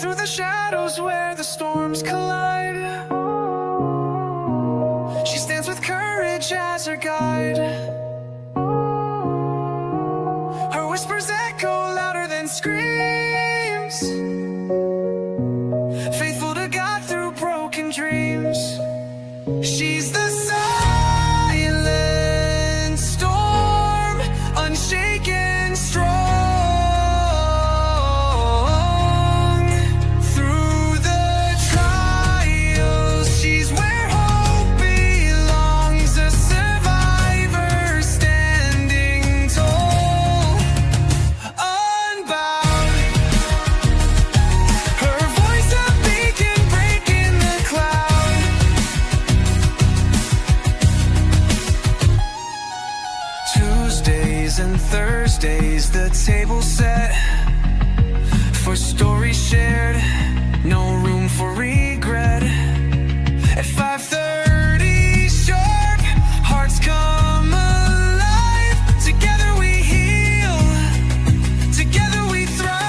through the shadows where the storms collide. She stands with courage as her guide. Her whispers echo louder than screams, faithful to God through broken dreams. She's the silent storm, unshaken, strong. Through the trials, she's where hope belongs. A survivor standing tall, unbowed. Her voice a beacon breaking the cloud. Tuesdays and Thursdays, the table set for stories shared, no room for regret. At 5:30 sharp, hearts come alive. Together we heal, together we thrive.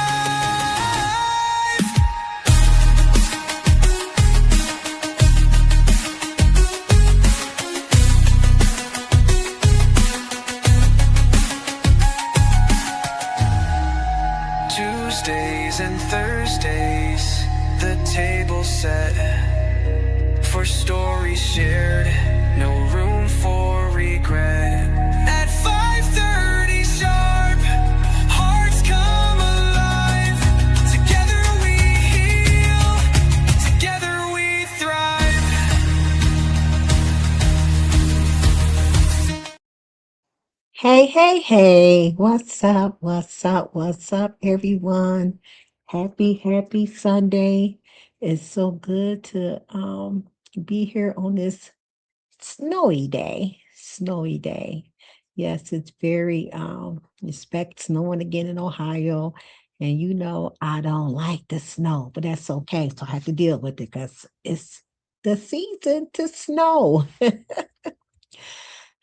Tuesdays and Thursdays, the table set for stories shared, no room for regret. At 5:30 sharp, hearts come alive. Together we heal, together we thrive. Hey, what's up? What's up, everyone? Happy Sunday. It's so good to be here on this snowy day. Snowy day. Yes, it's very expect snowing again in Ohio. And you know I don't like the snow, but that's okay. So I have to deal with it because it's the season to snow.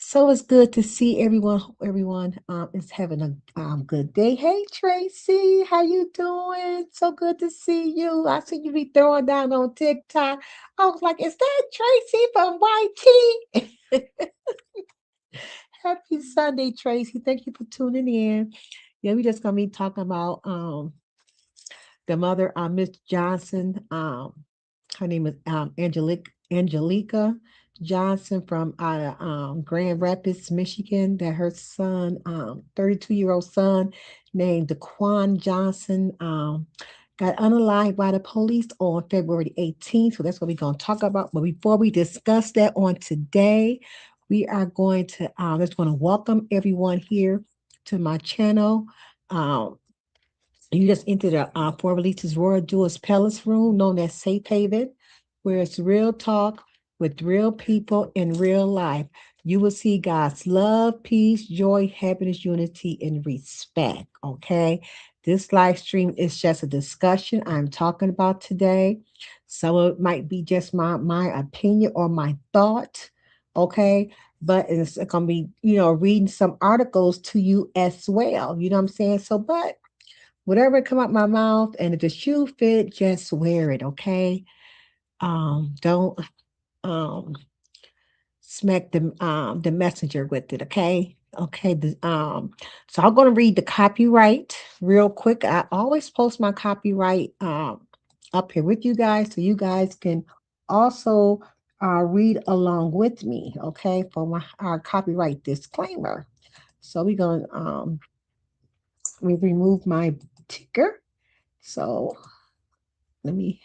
So it's good to see everyone. Hope everyone is having a good day. Hey Tracy, how you doing? So good to see you. I see you be throwing down on TikTok. I was like, is that Tracy from YT? Happy Sunday, Tracy. Thank you for tuning in. Yeah, we just gonna be talking about the mother, Miss Johnson. Her name is Angelica Johnson from out of Grand Rapids, Michigan. That her son, 32-year-old son, named Daquan Johnson, got unalived by the police on February 18th. So that's what we're going to talk about. But before we discuss that on today, we are going to just want to welcome everyone here to my channel. Um, you just entered the For Releases Royal Jewels Palace Room, known as Safe Haven, where it's real talk with real people in real life. You will see God's love, peace, joy, happiness, unity, and respect. Okay. This live stream is just a discussion I'm talking about today. Some of it might be just my opinion or my thought. Okay. But it's gonna be, reading some articles to you as well. You know what I'm saying? So, but whatever come out my mouth, and if the shoe fit, just wear it, okay? Don't um smack the messenger with it, okay? Okay, so I'm gonna read the copyright real quick. I always post my copyright up here with you guys so you guys can also read along with me, okay, for our copyright disclaimer. So we're gonna we remove my ticker. So let me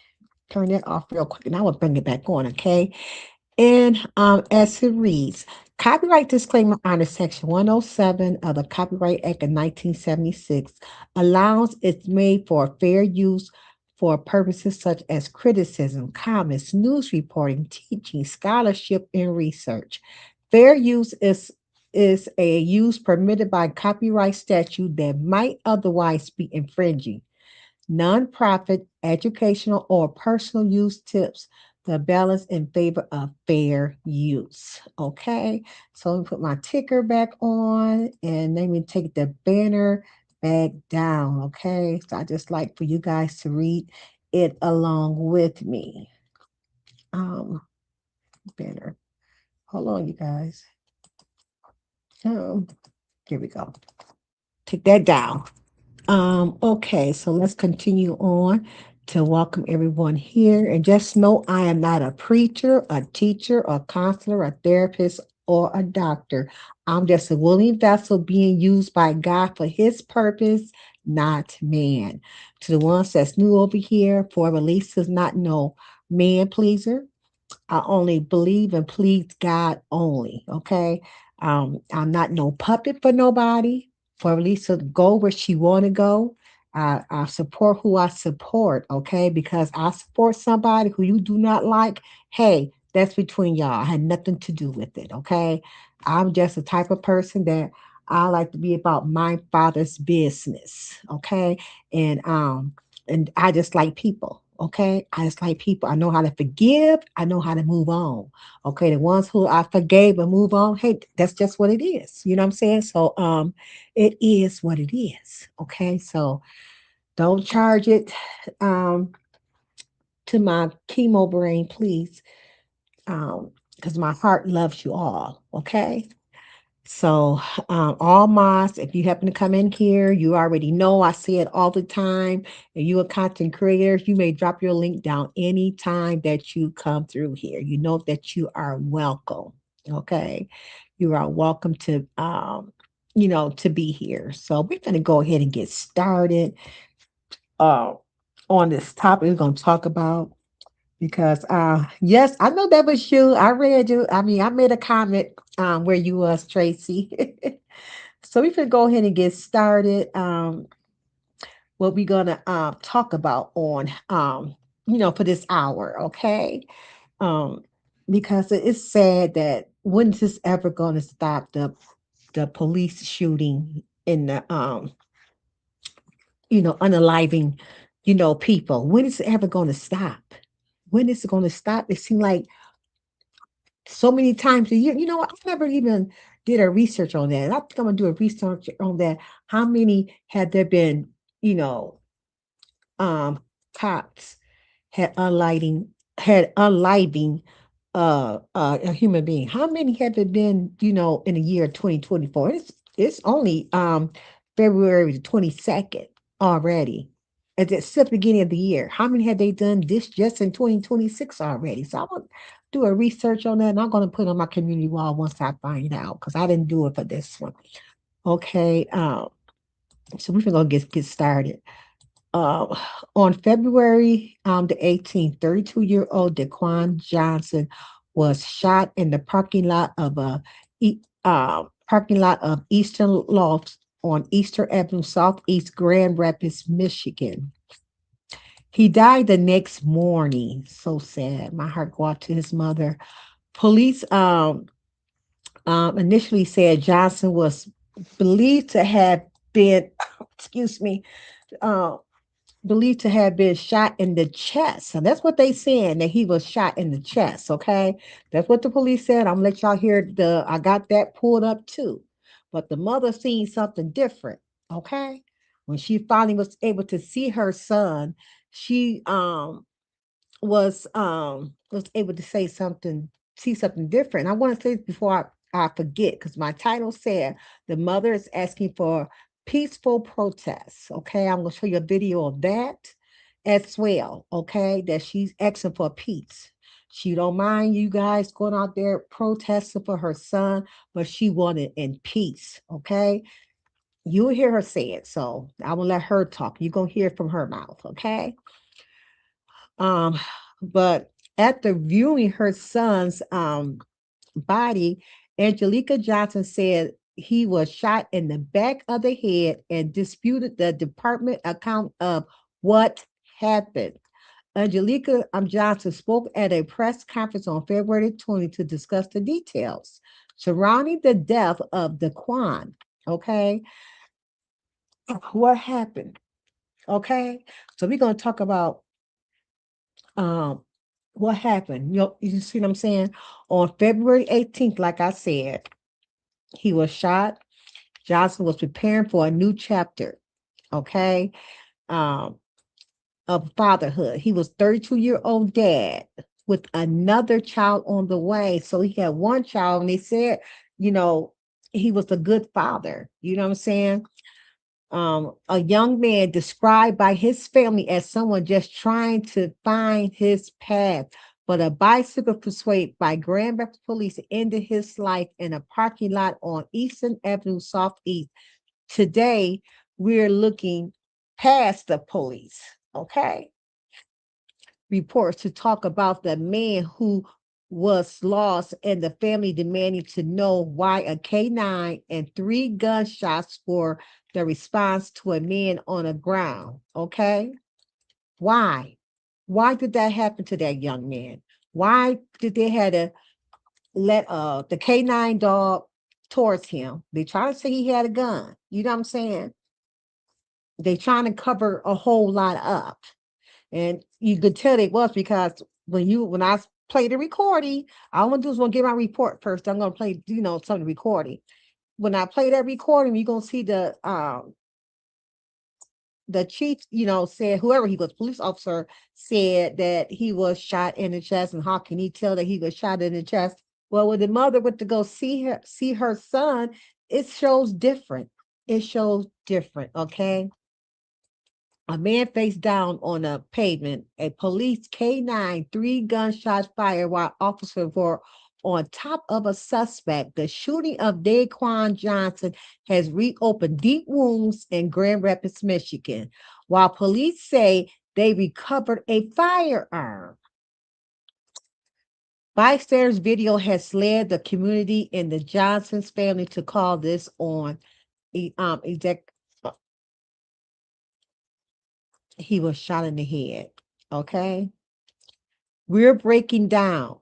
turn that off real quick and I will bring it back on, okay? And as it reads, copyright disclaimer under Section 107 of the Copyright Act of 1976 allows it's made for fair use for purposes such as criticism, comments, news reporting, teaching, scholarship, and research. Fair use is a use permitted by copyright statute that might otherwise be infringing. Nonprofit, educational, or personal use tips the balance in favor of fair use. Okay, so let me put my ticker back on and let me take the banner back down. Okay, so I just like for you guys to read it along with me. Um, better. Hold on, you guys. Oh, here we go. Take that down. Okay, so let's continue on to welcome everyone here. And just know I am not a preacher, a teacher, a counselor, a therapist, or a doctor. I'm just a willing vessel being used by God for his purpose, not man. To the ones that's new over here, for release does not know man pleaser. I only believe and please God only. Okay. I'm not no puppet for nobody. For Lisa to go where she want to go. I support who I support. Okay. Because I support somebody who you do not like. Hey, that's between y'all. I had nothing to do with it. Okay. I'm just the type of person that I like to be about my father's business. Okay. And I just like people. Okay. I just like people. I know how to forgive. I know how to move on. Okay. The ones who I forgave and move on, hey, that's just what it is. You know what I'm saying? So it is what it is. Okay. So don't charge it to my chemo brain, please. Because my heart loves you all. Okay. So, all mods, if you happen to come in here, you already know I see it all the time. And you a content creator, you may drop your link down anytime that you come through here. You know that you are welcome. Okay. You are welcome to be here. So we're gonna go ahead and get started uh on this topic we're gonna talk about because yes, I know that was you. I read you. I mean, I made a comment where you was, Tracy. So we can go ahead and get started. What we're gonna talk about on for this hour, okay? Um, because it's sad that when is this ever gonna stop the police shooting in the unaliving, people? When is it ever gonna stop? When is it gonna stop? It seems like so many times a year. You know what? I never even did a research on that. I think I'm gonna do a research on that. How many had there been, you know, um, cops had unliving a human being? How many have there been, in the year 2024? It's only February the 22nd already. It's still the beginning of the year. How many had they done this just in 2026 already? So I'm gonna do a research on that and I'm gonna put it on my community wall once I find out because I didn't do it for this one. Okay. So we're gonna get started. Uh, on February the 18th, 32-year-old Daquan Johnson was shot in the parking lot of Eastern Lofts on Eastern Avenue, Southeast Grand Rapids, Michigan. He died the next morning. So sad. My heart go out to his mother. Police initially said Johnson was believed to have been, excuse me, uh, believed to have been shot in the chest. So that's what they saying, that he was shot in the chest. Okay. That's what the police said. I'm gonna let y'all hear I got that pulled up too. But the mother seen something different. Okay. When she finally was able to see her son, she was able to see something different. I want to say this before I forget, because my title said the mother is asking for peaceful protests. Okay, I'm gonna show you a video of that as well. Okay, that she's asking for peace. She don't mind you guys going out there protesting for her son, but she wanted in peace. Okay, you'll hear her say it. So I will let her talk. You're gonna hear it from her mouth. Okay. Um, but after viewing her son's body, Angelica Johnson said he was shot in the back of the head and disputed the department account of what happened. Angelica Johnson spoke at a press conference on February 20 to discuss the details surrounding the death of Daquan. Okay, what happened? Okay, so we're going to talk about um, what happened. You see what I'm saying? On February 18th, like I said, he was shot. Johnson was preparing for a new chapter. okay, um, of fatherhood. He was 32-year-old dad with another child on the way. So he had one child, and they said, you know, he was a good father. You know what I'm saying? A young man described by his family as someone just trying to find his path. But a bicycle pursued by Grand Rapids police ended his life in a parking lot on Eastern Avenue Southeast. Today, we're looking past the police, okay? Reports to talk about the man who was lost and the family demanding to know why a K9 and 3 gunshots were the response to a man on the ground. Okay. Why? Why did that happen to that young man? Why did they had to let the K9 dog towards him? They trying to say he had a gun. You know what I'm saying? They trying to cover a whole lot up. And you could tell it was because when I play the recording, all I'm gonna do is gonna get my report first. I'm gonna play, some of the recording. When I play that recording, you're gonna see the chief, said whoever he was, police officer, said that he was shot in the chest. And how can he tell that he was shot in the chest? Well, when the mother went to go see her son, it shows different. It shows different, okay? A man face down on a pavement. A police K9, 3 gunshots fired while officers were on top of a suspect. The shooting of Daquan Johnson has reopened deep wounds in Grand Rapids, Michigan, while police say they recovered a firearm. Bystanders video has led the community and the Johnson's family to call this on exec he was shot in the head. Okay. We're breaking down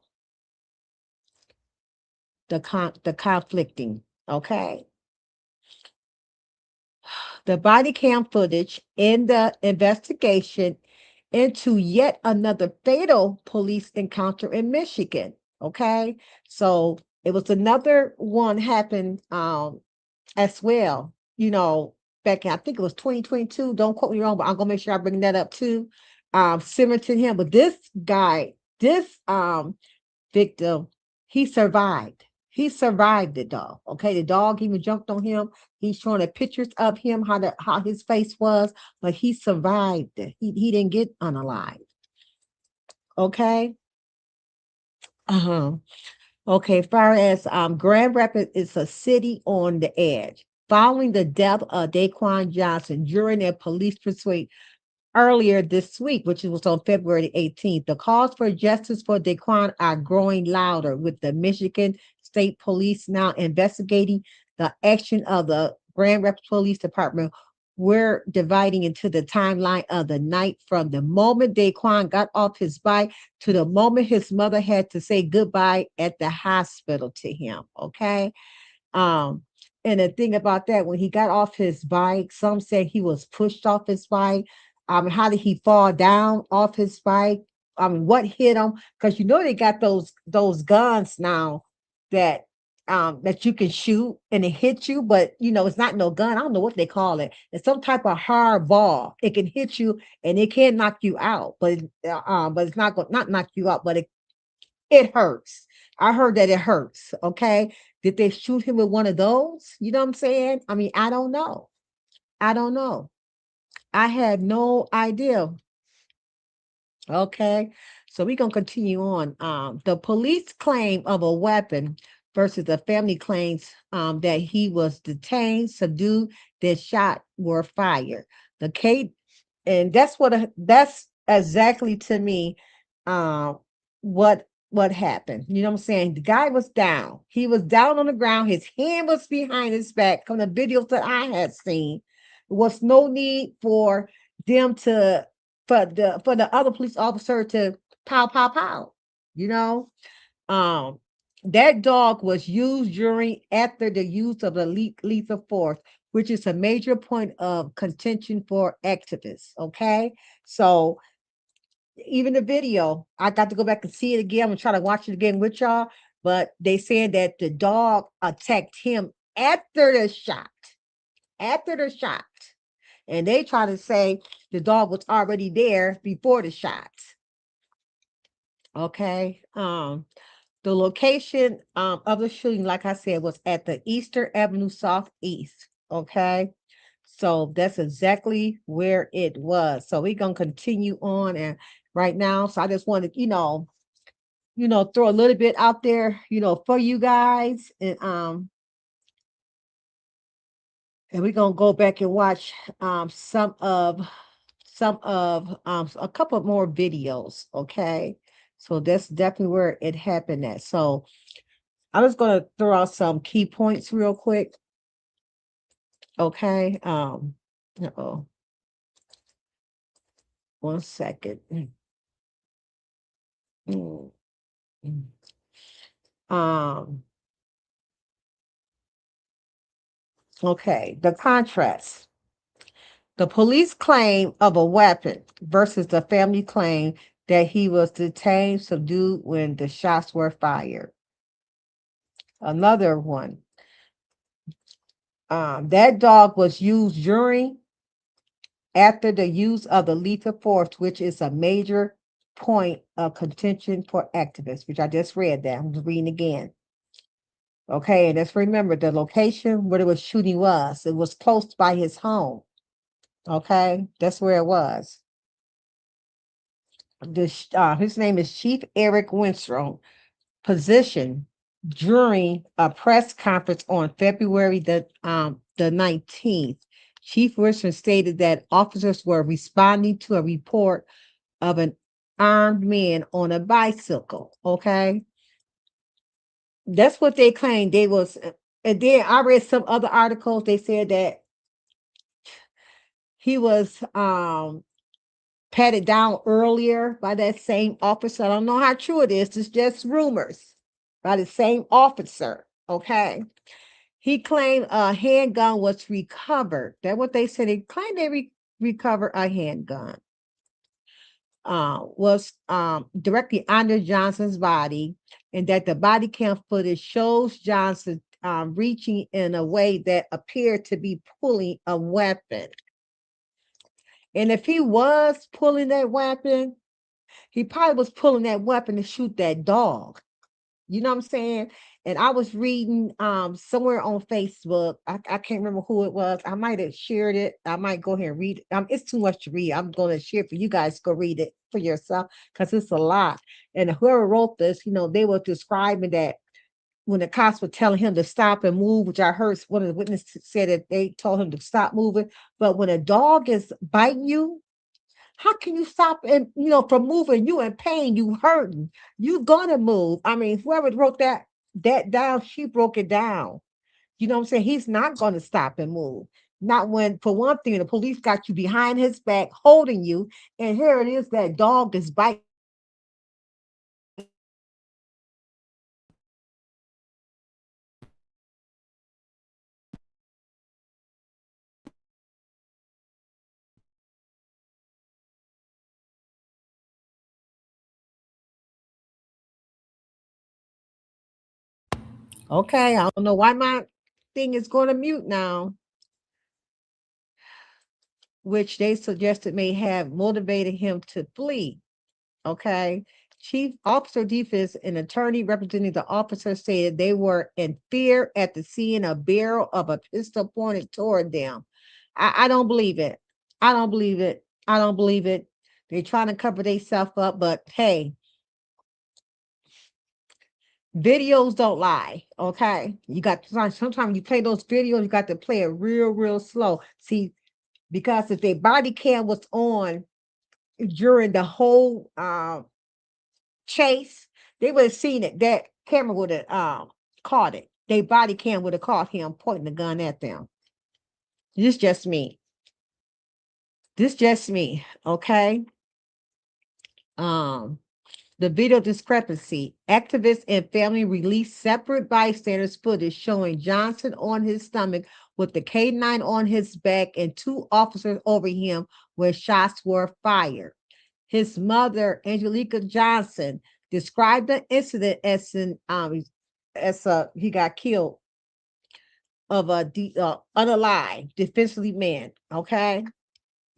the conflicting. Okay. The body cam footage in the investigation into yet another fatal police encounter in Michigan. Okay. So it was another one happened as well, back in, I think it was 2022. Don't quote me wrong, but I'm gonna make sure I bring that up too. Similar to him, but this guy, this victim, he survived. He survived it, dog. Okay, the dog even jumped on him. He's showing the pictures of him, how his face was, but he survived it. He didn't get unalive. Okay. Uh-huh. Okay, far as Grand Rapids is a city on the edge. Following the death of Daquan Johnson during a police pursuit earlier this week, which was on February 18th, the calls for justice for Daquan are growing louder, with the Michigan State Police now investigating the action of the Grand Rapids Police Department. We're dividing into the timeline of the night from the moment Daquan got off his bike to the moment his mother had to say goodbye at the hospital to him. Okay. Um, and the thing about that, when he got off his bike, some said he was pushed off his bike. How did he fall down off his bike? What hit him? Because they got those guns now that that you can shoot and it hits you, but it's not no gun. I don't know what they call it. It's some type of hard ball. It can hit you and it can knock you out, but it's not going not knock you out, but it hurts. I heard that it hurts. Okay. Did they shoot him with one of those? You know what I'm saying? I don't know. I don't know. I had no idea. Okay. So we're gonna continue on. The police claim of a weapon versus the family claims that he was detained, subdued, then shot were fired. The K and that's exactly to me what happened. You know what I'm saying? The guy was down. He was down on the ground. His hand was behind his back. From the videos that I had seen, there was no need for them to for the other police officer to pow pow pow. You know, um, that dog was used during after the use of the lethal force, which is a major point of contention for activists. Okay, so even the video, I got to go back and see it again. I'm gonna try to watch it again with y'all. But they said that the dog attacked him after the shot. After the shot. And they try to say the dog was already there before the shots. Okay. The location of the shooting, like I said, was at the Eastern Avenue Southeast. Okay. So that's exactly where it was. So we're gonna continue on and right now. So I just wanted, throw a little bit out there, for you guys. And we're gonna go back and watch some of a couple more videos. Okay. So that's definitely where it happened at. So I'm just gonna throw out some key points real quick. Okay. Uh-oh. One second. Mm, mm. Um, okay, the contrast. The police claim of a weapon versus the family claim that he was detained, subdued when the shots were fired. Another one. That dog was used during, after the use of the lethal force, which is a major point of contention for activists, which I just read that. I'm reading again. Okay, and let's remember the location where the shooting was. It was close by his home. Okay, that's where it was. His name is Chief Eric Winstrom. Position during a press conference on February the 19th. Chief Winstrom stated that officers were responding to a report of an armed man on a bicycle. Okay, that's what they claimed. They was, and then I read some other articles. They said that he was patted down earlier by that same officer. I don't know how true it is. It's just rumors by the same officer. Okay. He claimed a handgun was recovered. That's what they said. They claimed they recovered a handgun. Was directly under Johnson's body, and that the body cam footage shows Johnson reaching in a way that appeared to be pulling a weapon. And if he was pulling that weapon, he probably was pulling that weapon to shoot that dog. You know what I'm saying? And I was reading somewhere on Facebook. I can't remember who it was. I might have shared it. I might go here and read it. It's too much to read. I'm going to share it for you guys to go read it for yourself because it's a lot. And whoever wrote this, they were describing that when the cops were telling him to stop and move, which I heard one of the witnesses said that they told him to stop moving. But when a dog is biting you, how can you stop and from moving? You in pain, you hurting, you gonna move. I mean, whoever wrote that down, she broke it down. You know what I'm saying? He's not gonna stop and move. Not when, for one thing, the police got you behind his back, holding you, and here it is, that dog is biting. Okay, I don't know why my thing is going to mute now, which they suggested may have motivated him to flee. Okay. Chief Officer Defense, an attorney representing the officer, said they were in fear at the seeing a barrel of a pistol pointed toward them. I don't believe it. I don't believe it. I don't believe it. They're trying to cover themselves up, but hey, videos don't lie. Okay. You got sometimes you play those videos, you got to play it real, real slow. See, because if their body cam was on during the whole chase, they would have seen it. That camera would have caught it. Their body cam would have caught him pointing the gun at them. This just me. This just me. Okay. Um, the video discrepancy. Activists and family released separate bystanders footage showing Johnson on his stomach with the K9 on his back and two officers over him where shots were fired. His mother, Angelica Johnson, described the incident as he got killed of a unalive, defensively man. Okay.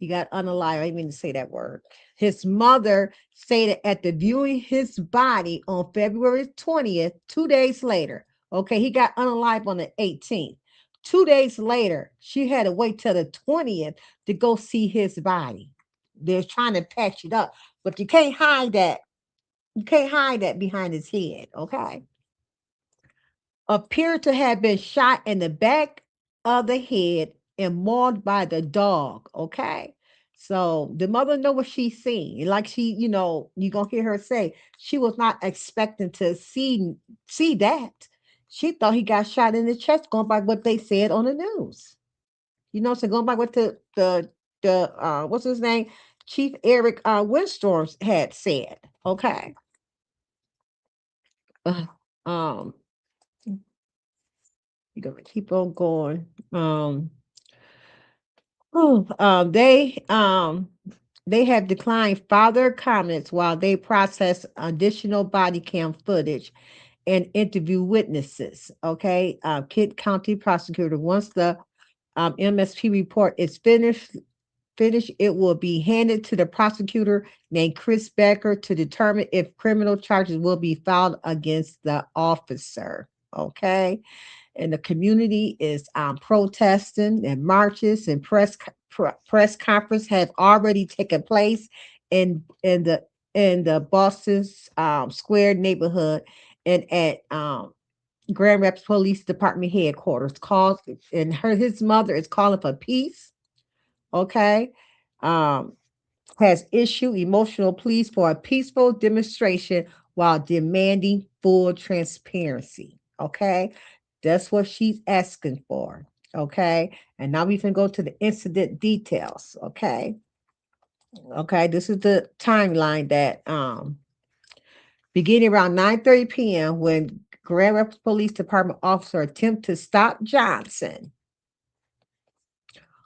He got unalive. I didn't mean to say that word. His mother stated at the viewing his body on February 20th, 2 days later. Okay, he got unalive on the 18th. 2 days later, she had to wait till the 20th to go see his body. They're trying to patch it up, but you can't hide that. You can't hide that behind his head. Okay, appeared to have been shot in the back of the head and mauled by the dog. Okay. So the mother know what she's seen. Like she, you're gonna hear her say she was not expecting to see that. She thought he got shot in the chest, going by what they said on the news. So going by what the what's his name? Chief Eric Windstorms had said. Okay. Uh, um, you're gonna keep on going. Oh, they have declined further comments while they process additional body cam footage and interview witnesses. Okay, Kent County prosecutor, once the MSP report is finished, it will be handed to the prosecutor named Chris Becker to determine if criminal charges will be filed against the officer. Okay, and the community is protesting, and marches and press conference have already taken place in the Boston's Square neighborhood and at Grand Rapids Police Department headquarters. Called and his mother is calling for peace. Okay, um, has issued emotional pleas for a peaceful demonstration while demanding full transparency. Okay, that's what she's asking for. Okay, and now we can go to the incident details. Okay, this is the timeline that beginning around 9:30 p.m. when Grand Rapids Police Department officer attempt to stop Johnson,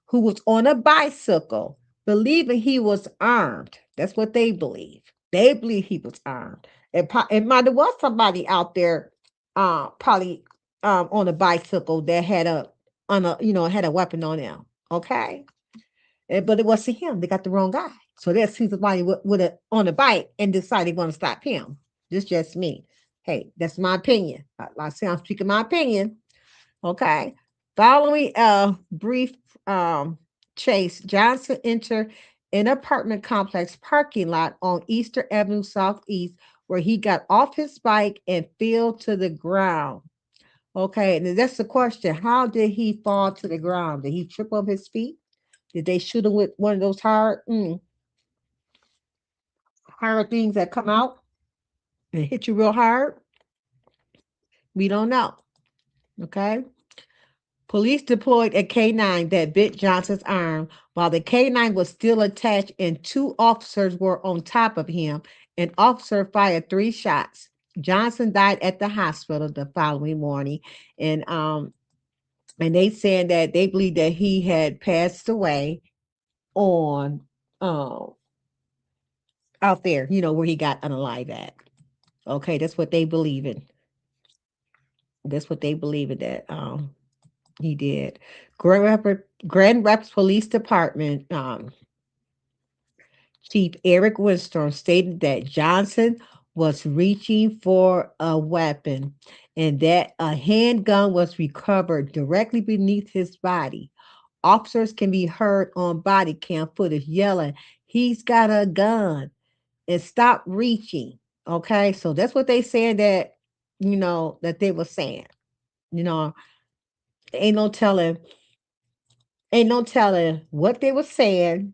who was on a bicycle, believing he was armed. That's what they believe. They believe he was armed. It might have was somebody out there, probably on a bicycle that had a weapon on them. Okay, but it wasn't him. They got the wrong guy. So they see somebody with a on a bike and decide they want to stop him. This just me. Hey, that's my opinion. I say I'm speaking my opinion. Okay. Following a brief um, chase, Johnson entered an apartment complex parking lot on Eastern Avenue Southeast, where he got off his bike and fell to the ground. Okay, and that's the question. How did he fall to the ground? Did he trip up his feet? Did they shoot him with one of those hard things that come out and hit you real hard? We don't know. Okay. Police deployed a K9 that bit Johnson's arm while the K9 was still attached and two officers were on top of him. An officer fired 3 shots. Johnson died at the hospital the following morning, and they said that they believe that he had passed away on out there, where he got unalive at. Okay, that's what they believe in. That's what they believe in that he did. Grand Rapids Police Department Chief Eric Windstorm stated that Johnson was reaching for a weapon and that a handgun was recovered directly beneath his body. Officers can be heard on body cam footage yelling, "He's got a gun," and "Stop reaching." Okay, so that's what they said that they were saying. You know, ain't no telling, what they were saying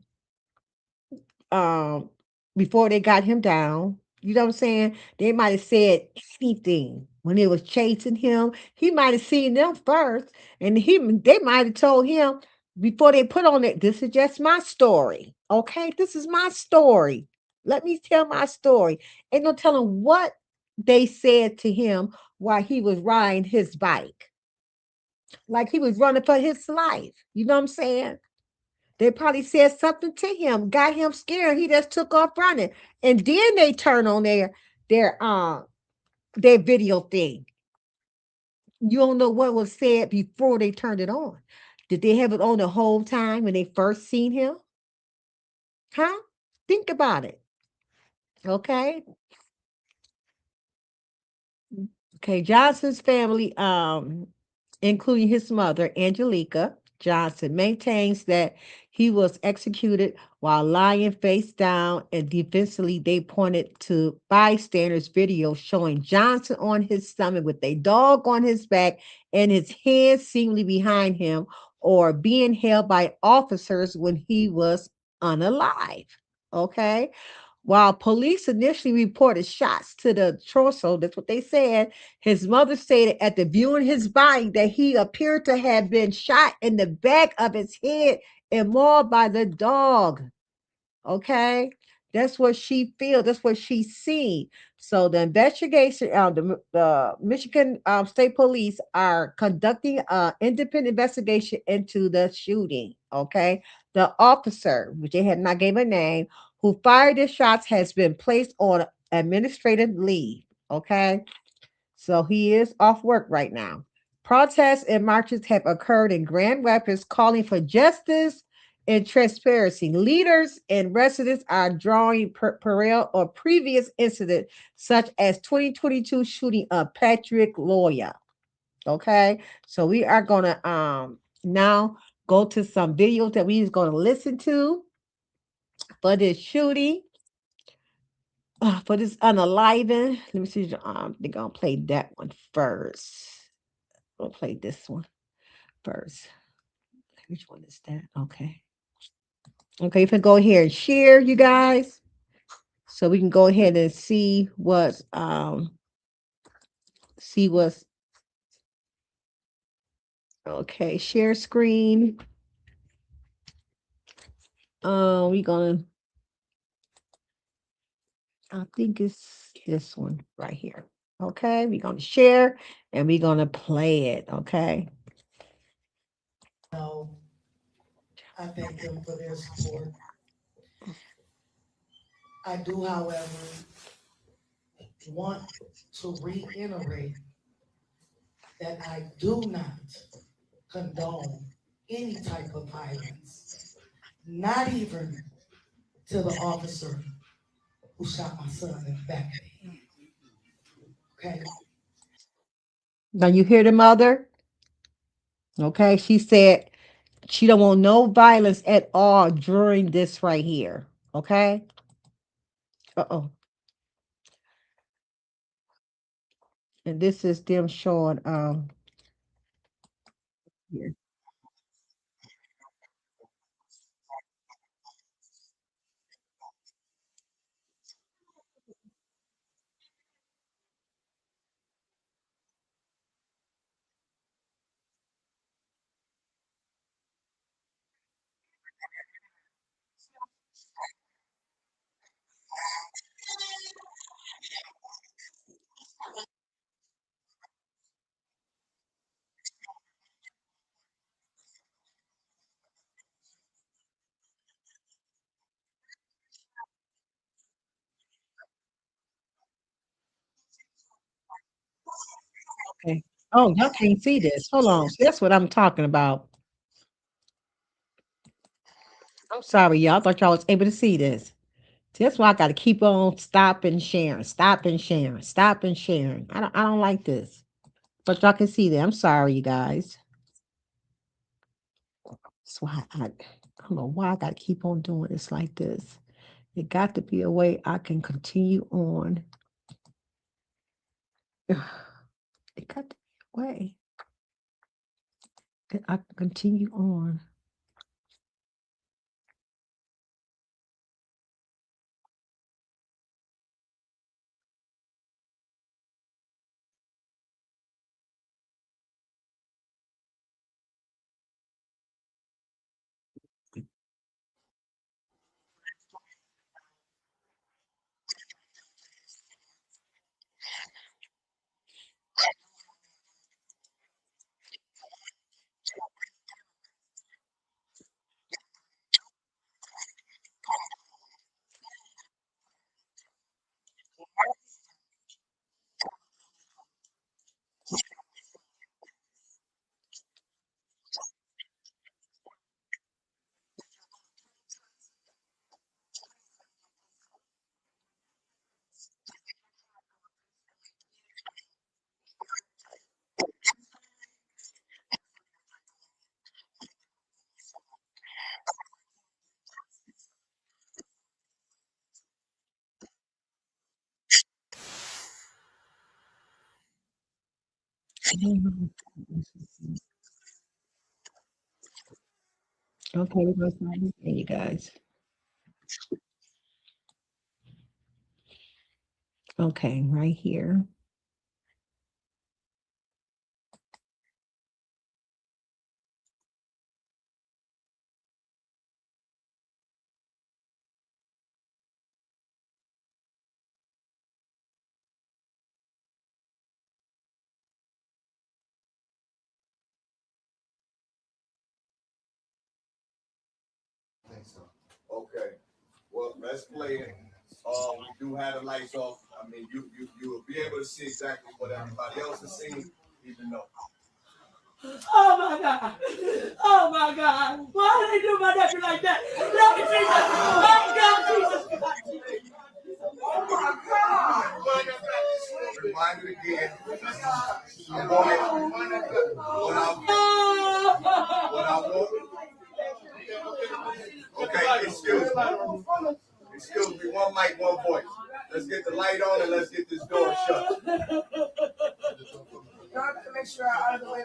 um before they got him down. You know what I'm saying? They might have said anything when they was chasing him. He might have seen them first, and they might have told him before they put on it. This is just my story. Okay, this is my story. Let me tell my story. Ain't no telling what they said to him while he was riding his bike, like he was running for his life. You know what I'm saying? They probably said something to him, got him scared. He just took off running, and then they turn on their video thing. You don't know what was said before they turned it on. Did they have it on the whole time when they first seen him? Huh? Think about it. Okay. Okay, Johnson's family, including his mother, Angelica Johnson, maintains that he was executed while lying face down, and defensively they pointed to bystanders' video showing Johnson on his stomach with a dog on his back and his hands seemingly behind him or being held by officers when he was unalive. Okay. While police initially reported shots to the torso, that's what they said. His mother stated at the viewing his body that he appeared to have been shot in the back of his head and mauled by the dog. Okay. That's what she feels. That's what she seen. So the investigation, the Michigan State Police are conducting an independent investigation into the shooting. Okay. The officer, which they had not gave a name, who fired the shots has been placed on administrative leave. Okay. So he is off work right now. Protests and marches have occurred in Grand Rapids calling for justice and transparency. Leaders and residents are drawing parallel or previous incident, such as 2022 shooting of Patrick Lawyer. Okay, so we are gonna now go to some videos that we is gonna listen to for this shooting. For this unaliving. Let me see. They're gonna play that one first. We'll play this one first. Which one is that? Okay. Okay, you can go here and share, you guys. So we can go ahead and see what's okay, share screen. We gonna I think it's this one right here. Okay, we're gonna share and we're gonna play it. Okay. No, I thank them for their support. I do, however, want to reiterate that I do not condone any type of violence, not even to the officer who shot my son in the back of the head. Okay? Now you hear the mother? Okay, she said she don't want no violence at all during this right here. Okay. Uh-oh. And this is them showing here. Okay. Oh, y'all can't see this. Hold on. That's what I'm talking about. I'm sorry, y'all. I thought y'all was able to see this. See, that's why I gotta keep on stopping sharing, stopping sharing, stopping sharing. I don't like this. But y'all can see that. I'm sorry, you guys. That's why I don't know why I gotta keep on doing this like this. It got to be a way I can continue on. It got to be a way that I can continue on. Okay, we're gonna start again, you guys. Okay, right here. Okay, well, let's play it. We do have the lights off. I mean, you will be able to see exactly what everybody else is seeing, even though. Oh my God! Oh my God! Why did they do my nephew like that? Lord Jesus! Oh God, Jesus! Oh my God! Remind it again. I'm going. What I want. Okay, excuse me. Excuse me. One mic, one voice. Let's get the light on and let's get this door shut. God, to make sure I'm out of the way.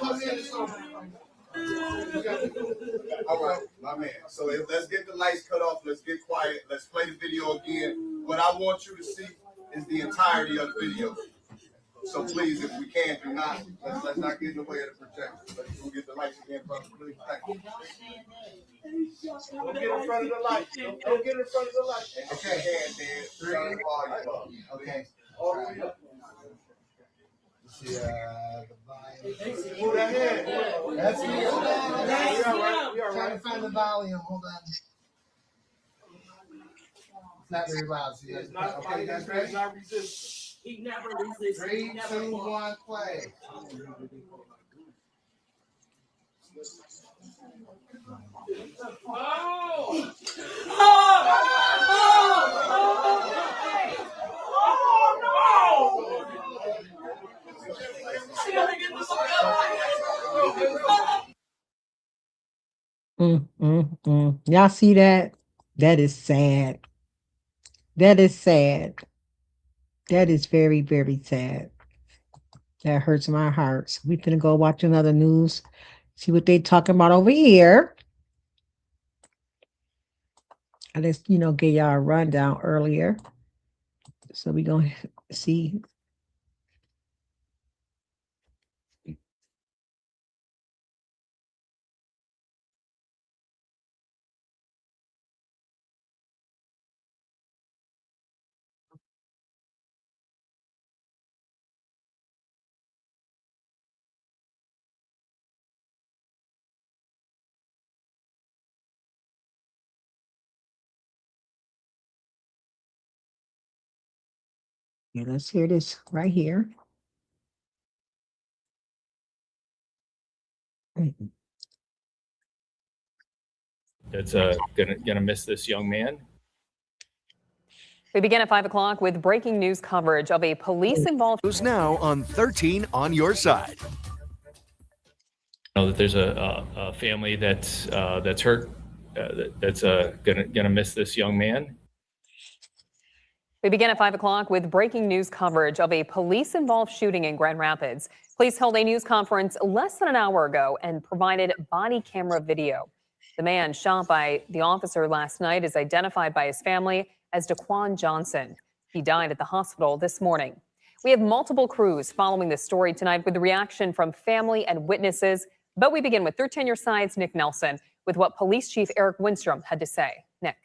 Let's get this door shut. All right, my man. So let's get the lights cut off. Let's get quiet. Let's play the video again. What I want you to see is the entirety of the video. So please, if we can, do not. Let's not get in the way of the projector. Let's go get the lights again, brother. Please, thank you. Don't get in front of the light. Don't get in front of the light. Okay, hand there. Turn the volume up. Okay. All the way up. Move that head. That's me. Hold on. We are right. We are trying to find the volume. Hold on. It's not very loud. See, It's not, okay, that's he's ready. not resisting. He never resists. 3, 2, 1, play. Oh! Y'all see that? That is sad. That is sad. That is very, very sad. That hurts my heart. We finna go watch another news, see what they talking about over here. I just, gave y'all a rundown earlier. So we gonna see. Yeah, let's hear this right here. That's gonna miss this young man. We begin at 5 o'clock with breaking news coverage of a police-involved. News now on 13 on your side. Know that there's a family that's hurt, that's gonna miss this young man. We begin at 5 o'clock with breaking news coverage of a police-involved shooting in Grand Rapids. Police held a news conference less than an hour ago and provided body camera video. The man shot by the officer last night is identified by his family as Daquan Johnson. He died at the hospital this morning. We have multiple crews following this story tonight with the reaction from family and witnesses. But we begin with 13 Your Side's Nick Nelson with what Police Chief Eric Winstrom had to say. Nick.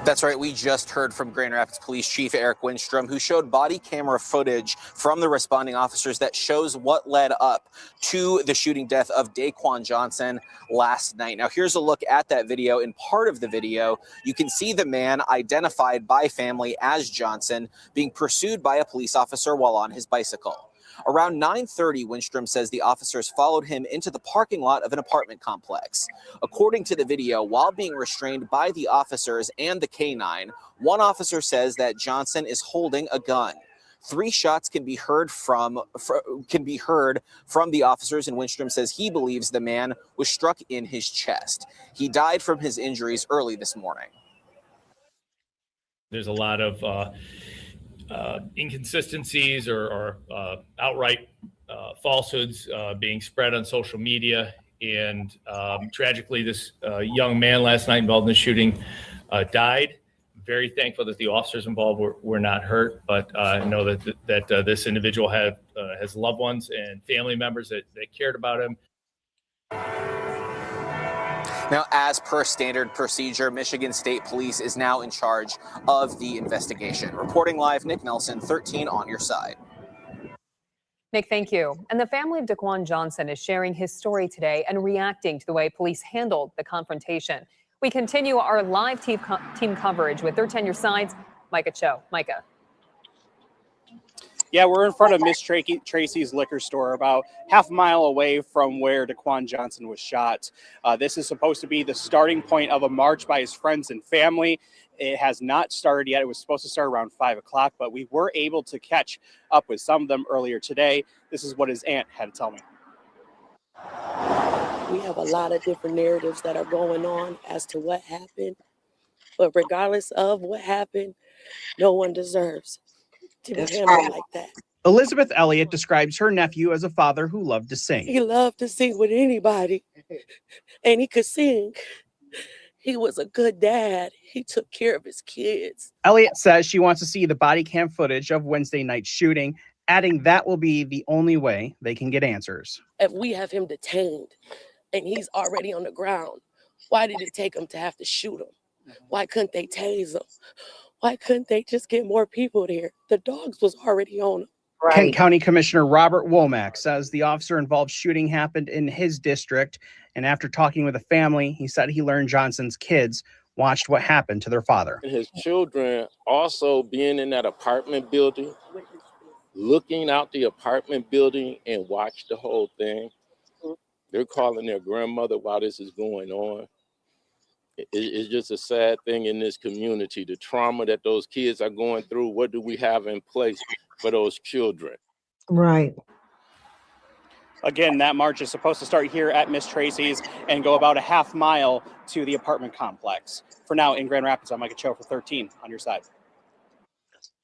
That's right. We just heard from Grand Rapids Police Chief Eric Winstrom, who showed body camera footage from the responding officers that shows what led up to the shooting death of Daquan Johnson last night. Now, here's a look at that video. In part of the video, you can see the man identified by family as Johnson being pursued by a police officer while on his bicycle. Around 9:30, Winstrom says the officers followed him into the parking lot of an apartment complex. According to the video, while being restrained by the officers and the K-9, one officer says that Johnson is holding a gun. 3 shots can be heard from the officers, and Winstrom says he believes the man was struck in his chest. He died from his injuries early this morning. There's a lot of inconsistencies or outright falsehoods being spread on social media. And tragically, this young man last night involved in the shooting died. Very thankful that the officers involved were not hurt, but I know that this individual has loved ones and family members that cared about him. Now, as per standard procedure, Michigan State Police is now in charge of the investigation. Reporting live, Nick Nelson, 13 on your side. Nick, thank you. And the family of Daquan Johnson is sharing his story today and reacting to the way police handled the confrontation. We continue our live team coverage with 13 on your side's Micah Cho. Micah. Yeah, we're in front of Miss Tracy's liquor store, about half a mile away from where Daquan Johnson was shot. This is supposed to be the starting point of a march by his friends and family. It has not started yet. It was supposed to start around 5 o'clock, but we were able to catch up with some of them earlier today. This is what his aunt had to tell me. We have a lot of different narratives that are going on as to what happened. But regardless of what happened, no one deserves to be handled like that. Elizabeth Elliott describes her nephew as a father who loved to sing. He loved to sing with anybody, and he could sing. He was a good dad. He took care of his kids. Elliott says she wants to see the body cam footage of Wednesday night's shooting, adding that will be the only way they can get answers. If we have him detained and he's already on the ground, why did it take him to have to shoot him? Why couldn't they tase him? Why couldn't they just get more people there? The dogs was already on him. Right. Kent County Commissioner Robert Womack says the officer-involved shooting happened in his district, and after talking with a family, he said he learned Johnson's kids watched what happened to their father. His children also being in that apartment building, looking out the apartment building and watch the whole thing. They're calling their grandmother while this is going on. It's just a sad thing in this community, the trauma that those kids are going through. What do we have in place for those children? Right. Again, that march is supposed to start here at Miss Tracy's and go about a half mile to the apartment complex. For now, in Grand Rapids, I'm Micah Cho for 13 on your side.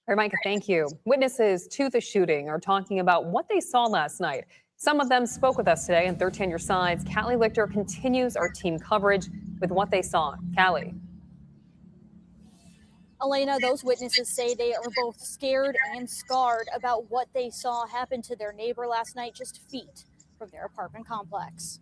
All right, Micah, thank you. Witnesses to the shooting are talking about what they saw last night. Some of them spoke with us today, and 13 on your sides. Callie Lichter continues our team coverage with what they saw. Callie. Elena, those witnesses say they are both scared and scarred about what they saw happen to their neighbor last night, just feet from their apartment complex.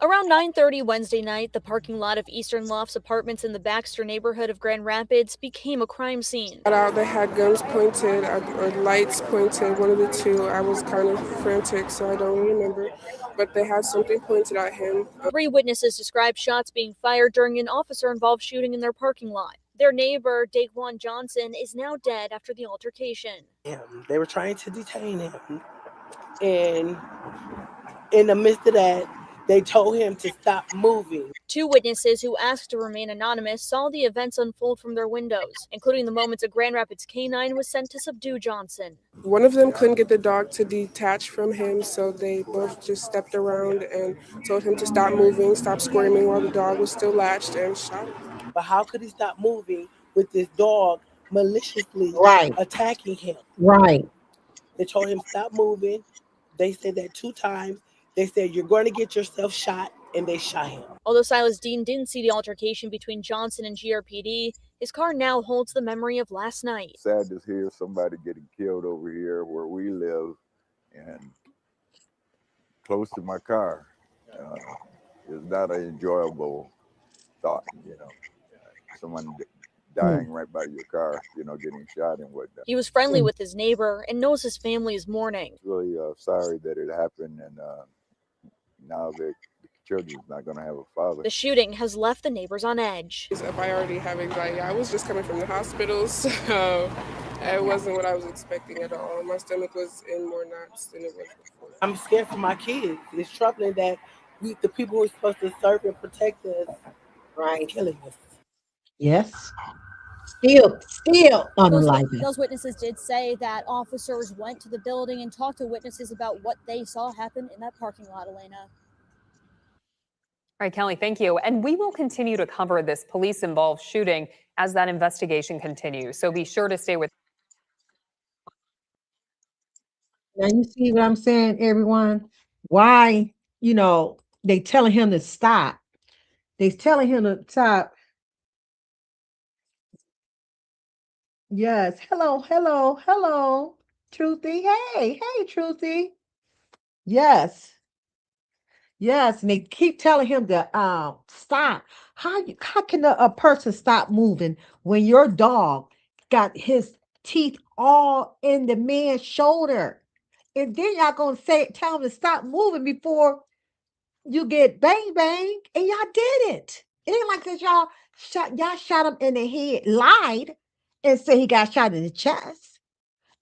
Around 9:30 Wednesday night, the parking lot of Eastern Lofts apartments in the Baxter neighborhood of Grand Rapids became a crime scene. They had guns pointed or lights pointed, one of the two. I was kind of frantic, so I don't remember. But they had something pointed at him. 3 witnesses described shots being fired during an officer-involved shooting in their parking lot. Their neighbor, Daquan Johnson, is now dead after the altercation. They were trying to detain him. And in the midst of that, they told him to stop moving. 2 witnesses who asked to remain anonymous saw the events unfold from their windows, including the moments a Grand Rapids canine was sent to subdue Johnson. One of them couldn't get the dog to detach from him, so they both just stepped around and told him to stop moving, stop squirming while the dog was still latched, and shot him. But how could he stop moving with this dog maliciously attacking him? Right. They told him stop moving. They said that 2 times. They said, you're going to get yourself shot, and they shot him. Although Silas Dean didn't see the altercation between Johnson and GRPD, his car now holds the memory of last night. Sad to hear somebody getting killed over here where we live and close to my car. It's not an enjoyable thought, you know. Someone dying right by your car, you know, getting shot and whatnot. He was friendly with his neighbor and knows his family is mourning. Really sorry that it happened, and now the children's not going to have a father. The shooting has left the neighbors on edge. If I already have anxiety, I was just coming from the hospital, so it wasn't what I was expecting at all. My stomach was in more knots than it was before. I'm scared for my kids. It's troubling that the people who are supposed to serve and protect us are killing us. Yes. Still unlikely. Those witnesses did say that officers went to the building and talked to witnesses about what they saw happen in that parking lot, Elena. All right, Kelly, thank you. And we will continue to cover this police-involved shooting as that investigation continues. So be sure to stay with. Now you see what I'm saying, everyone? Why, they telling him to stop. They telling him to stop. Yes. Hello, hello, hello, Truthy. Hey, Truthy. Yes. Yes, and they keep telling him to stop. How can a person stop moving when your dog got his teeth all in the man's shoulder? And then y'all gonna tell him to stop moving before you get bang bang, and y'all didn't. It ain't like that y'all shot him in the head, lied, and said he got shot in the chest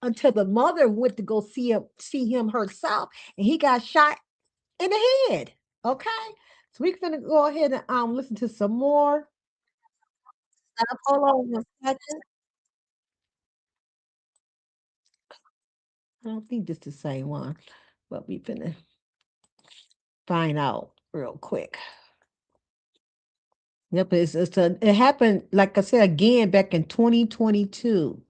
until the mother went to go see him herself, and he got shot in the head. Okay, so we're gonna go ahead and listen to some more. Hold on one second. I don't think this is the same one, but we finna find out real quick. Yep, it happened, like I said, again back in 2022.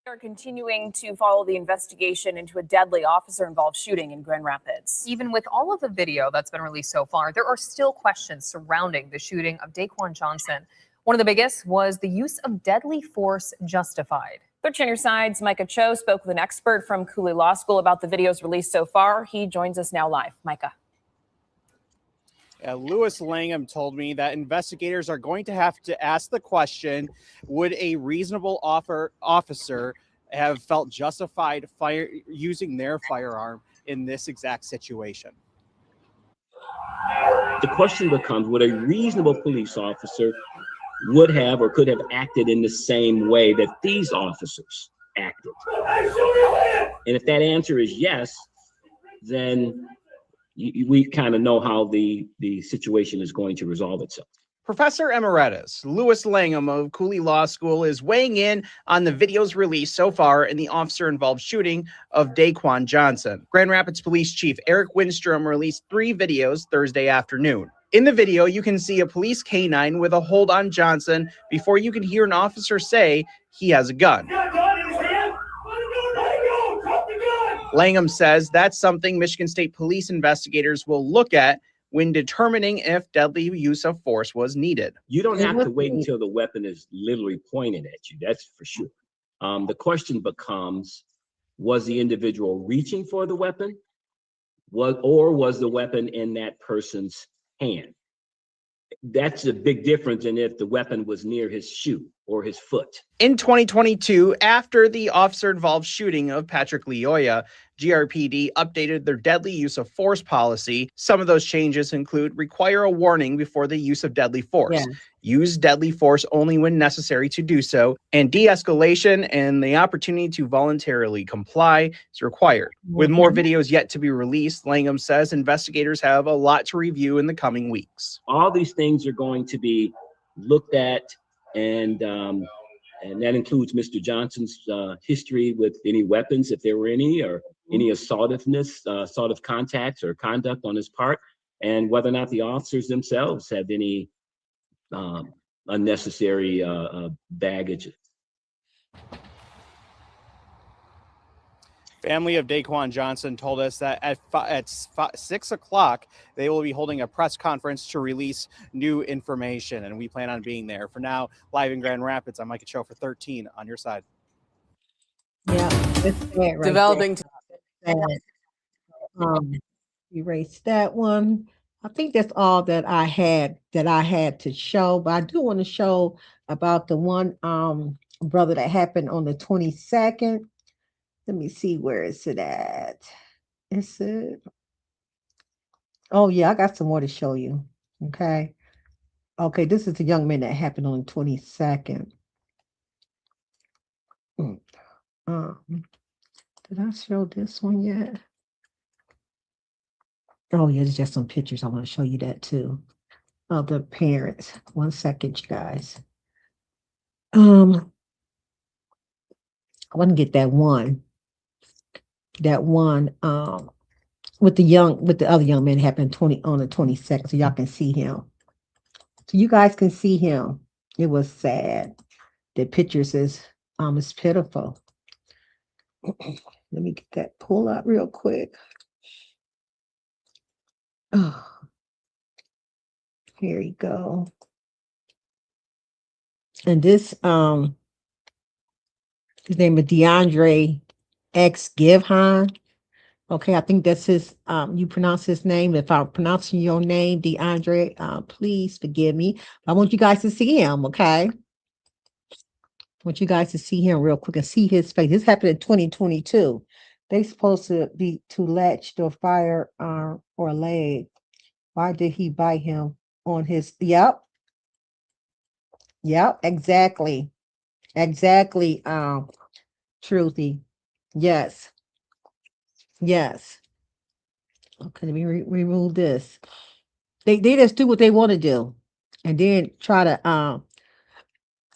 Are continuing to follow the investigation into a deadly officer-involved shooting in Grand Rapids. Even with all of the video that's been released so far, there are still questions surrounding the shooting of Daquan Johnson. One of the biggest was the use of deadly force justified. 13 Your Side's Micah Cho spoke with an expert from Cooley Law School about the videos released so far. He joins us now live. Micah. Lewis Langham told me that investigators are going to have to ask the question, would a reasonable officer have felt justified using their firearm in this exact situation? The question becomes, would a reasonable police officer would have or could have acted in the same way that these officers acted? And if that answer is yes, then we kind of know how the situation is going to resolve itself. Professor Emeritus Lewis Langham of Cooley Law School is weighing in on the videos released so far in the officer-involved shooting of Daquan Johnson. Grand Rapids Police Chief Eric Winstrom released 3 videos Thursday afternoon. In the video, you can see a police canine with a hold on Johnson before you can hear an officer say he has a gun. Langham says that's something Michigan State Police investigators will look at when determining if deadly use of force was needed. You don't have to wait until the weapon is literally pointed at you, that's for sure. The question becomes, was the individual reaching for the weapon? Or was the weapon in that person's hand? That's a big difference than if the weapon was near his shoe or his foot. In 2022, after the officer-involved shooting of Patrick Leoya, GRPD updated their deadly use of force policy. Some of those changes include require a warning before the use of deadly force, use deadly force only when necessary to do so, and de-escalation and the opportunity to voluntarily comply is required. With more videos yet to be released, Langham says investigators have a lot to review in the coming weeks. All these things are going to be looked at, and that includes Mr. Johnson's history with any weapons, if there were any, or any assaultiveness, assaultive contacts or conduct on his part, and whether or not the officers themselves have any unnecessary baggage. Family of Daquan Johnson told us that at 6 o'clock, they will be holding a press conference to release new information, and we plan on being there. For now, live in Grand Rapids, I'm Micah Cho for 13 on your side. Yeah, it's sad right Developing. Erase that one. I think that's all that I had to show, but I do want to show about the one brother that happened on the 22nd. Let me see, where is it at? Is it? Oh yeah, I got some more to show you. Okay. Okay, this is the young man that happened on the 22nd. Did I show this one yet? Oh yeah, there's just some pictures. I want to show you that too, of the parents. 1 second, you guys. I want to get that one. that one with the other young man happened on the 22nd, so y'all can see him. So you guys can see him. It was sad. The pictures is it's pitiful. Let me get that pull up real quick. Oh, here you go. And this his name is DeAndre X Givhan. Okay, I think that's his you pronounce his name. If I'm pronouncing your name, DeAndre, please forgive me. I want you guys to see him, okay? I want you guys to see him real quick and see his face. This happened in 2022. They supposed to be to latch the firearm or leg. Why did he bite him on his Yep, exactly. Exactly, Truthy. Yes. Yes. Okay, let me remove this. They just do what they want to do and then try to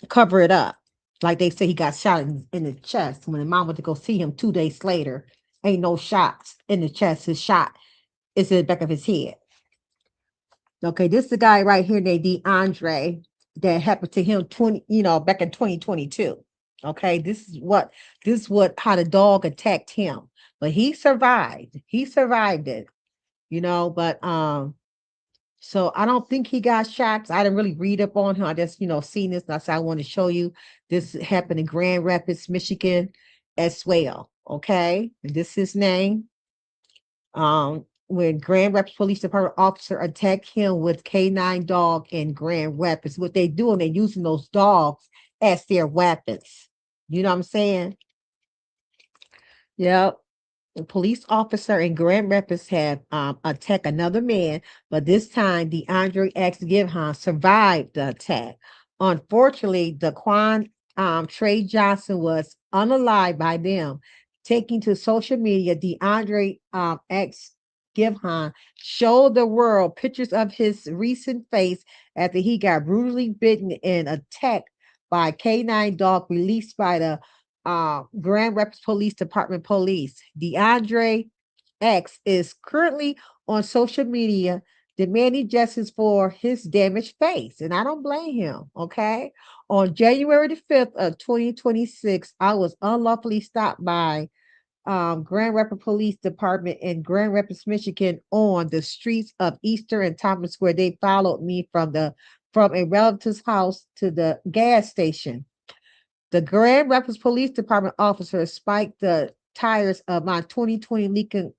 cover it up. Like they say he got shot in the chest. When the mom went to go see him 2 days later, ain't no shots in the chest. His shot is in the back of his head. Okay, this is the guy right here named DeAndre that happened to him back in 2022. Okay, this is what how the dog attacked him. But he survived. He survived it, but so I don't think he got shot. I didn't really read up on him. I just, seen this. And I said, I want to show you this happened in Grand Rapids, Michigan as well. Okay. And this is his name. When Grand Rapids Police Department officer attacked him with K9 dog in Grand Rapids. What they doing, they're using those dogs as their weapons. You know what I'm saying? Yep. A police officer in Grand Rapids had attacked another man, but this time DeAndre X Givhan survived the attack. Unfortunately, Daquan Trey Johnson was unalived by them. Taking to social media, DeAndre X Givhan showed the world pictures of his recent face after he got brutally bitten and attacked by a K9 dog released by the Grand Rapids Police Department police. DeAndre X is currently on social media demanding justice for his damaged face, and I don't blame him. Okay, on January the 5th of 2026, I was unlawfully stopped by Grand Rapids Police Department in Grand Rapids, Michigan, on the streets of Eastern and Thomas Square. They followed me from a relative's house to the gas station. The Grand Rapids Police Department officer spiked the tires of my 2020 Lincoln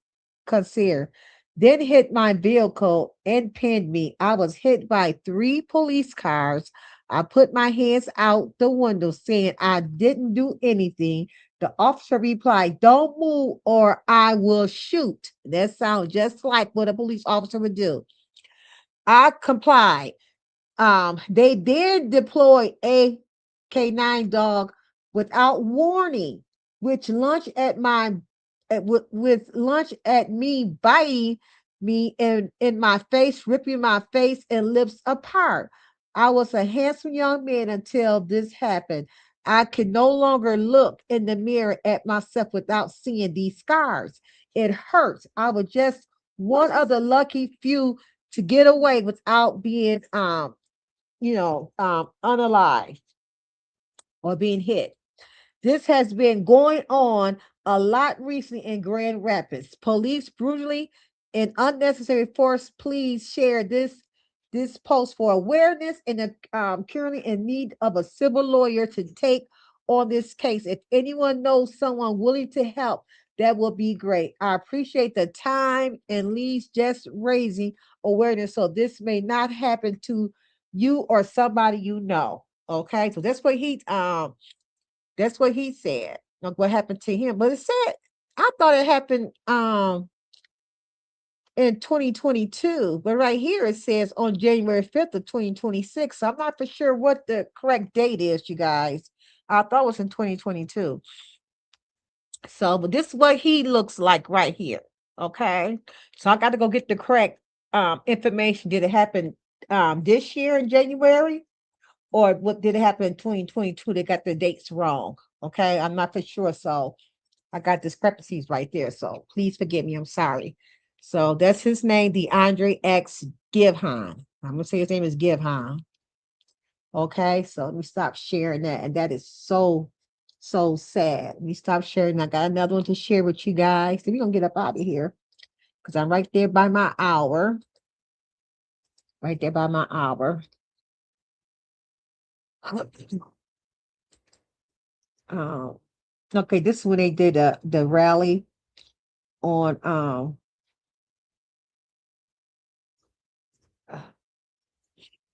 Concierge, then hit my vehicle and pinned me. I was hit by 3 police cars. I put my hands out the window saying I didn't do anything. The officer replied, "Don't move or I will shoot." That sounds just like what a police officer would do. I complied. They did deploy a K9 dog without warning, which lunch at my with lunch at me biting me in my face, ripping my face and lips apart. I was a handsome young man until this happened. I could no longer look in the mirror at myself without seeing these scars. It hurts. I was just one of the lucky few to get away without being unalive or being hit. This has been going on a lot recently in Grand Rapids. Police brutally and unnecessary force. Please share this post for awareness and currently in need of a civil lawyer to take on this case. If anyone knows someone willing to help, that would be great. I appreciate the time and leads just raising awareness so this may not happen to you or somebody you know. Okay, so that's what he said. Like what happened to him. But it said, I thought it happened in 2022, but right here it says on January 5th of 2026. So I'm not for sure what the correct date is, you guys. I thought it was in 2022. So, but this is what he looks like right here. Okay. So I got to go get the correct information. Did it happen this year in January? Or what did it happen in 2022? They got the dates wrong. Okay. I'm not for sure. So I got discrepancies right there, so please forgive me. I'm sorry. So that's his name, DeAndre X Givhan. I'm gonna say his name is Givhan. Okay, so let me stop sharing that, and that is so sad. Let me stop sharing. I got another one to share with you guys. So we're gonna get up out of here because I'm right there by my hour. Right there by my hour. Okay, this is when they did the rally on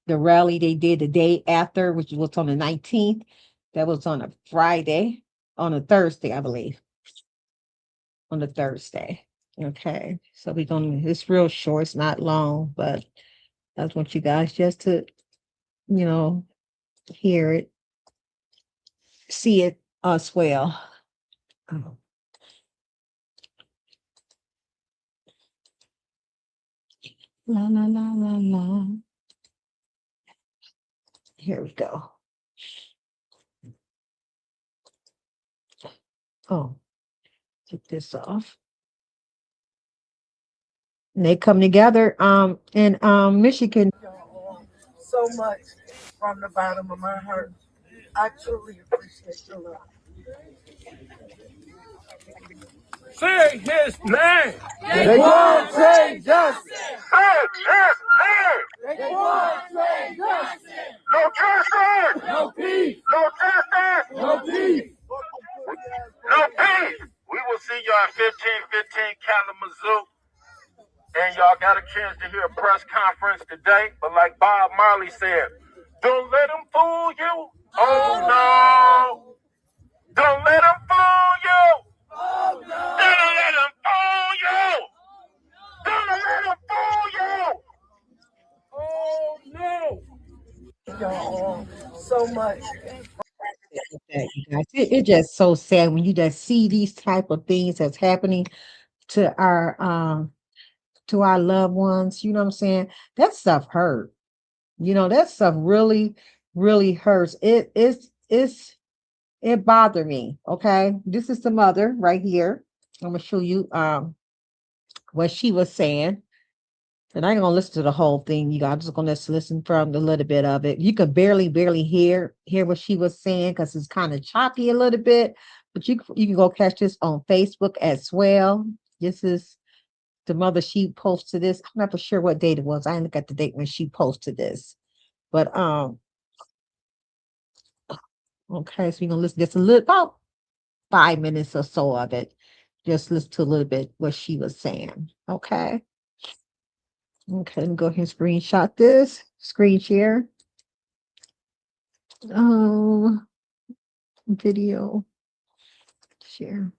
the rally they did the day after, which was on the 19th. That was on a Friday, on a Thursday, I believe. On the Thursday. Okay. So we're gonna it's real short, it's not long, but I just want you guys just to, you know, hear it, see it as well. Oh. La la la la la. Here we go. Oh, take this off. And they come together in Michigan. So much from the bottom of my heart. I truly appreciate your love. Say his name. Daquan Trey Johnson. Say his name. Daquan Trey Johnson. No justice. No peace. No justice. No peace. No peace. We will see y'all at 1515 Kalamazoo. And y'all got a chance to hear a press conference today. But like Bob Marley said, don't let them fool you. Oh no. Don't let them fool you. Oh no. Don't let them fool you. Don't let them fool you. Oh no. Y'all so much. You guys. It's just so sad when you just see these type of things that's happening to our loved ones. You know what I'm saying? That stuff hurt. You know, that stuff really, really hurts. It bothered me. Okay. This is the mother right here. I'm gonna show you what she was saying. And I ain't gonna listen to the whole thing. You guys, I'm just gonna listen from a little bit of it. You could barely hear what she was saying because it's kind of choppy a little bit. But you can go catch this on Facebook as well. This is the mother. She posted this. I'm not for sure what date it was. I didn't look at the date when she posted this. But okay, so we're gonna listen just a little about 5 minutes or so of it. Just listen to a little bit what she was saying. Okay. Okay, let me go ahead and screenshot this. Screen share. Video. Share.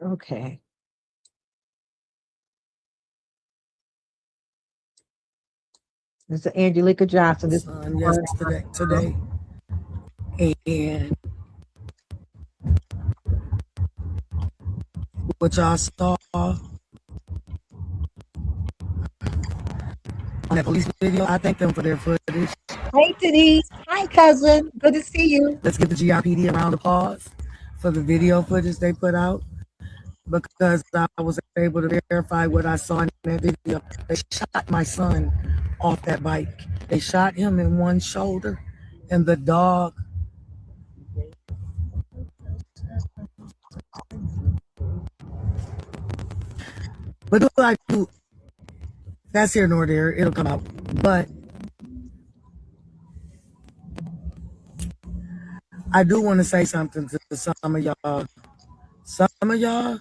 Okay. This is Angelica Johnson. This Yesterday, today, and what y'all saw on that police video, I thank them for their footage. Hey, Denise. Hi, cousin. Good to see you. Let's give the GRPD a round of applause for the video footage they put out, because I was able to verify what I saw in that video. They shot my son off that bike. They shot him in one shoulder, and the dog. But do I do? That's here nor there. It'll come out. But I do want to say something to some of y'all. Some of y'all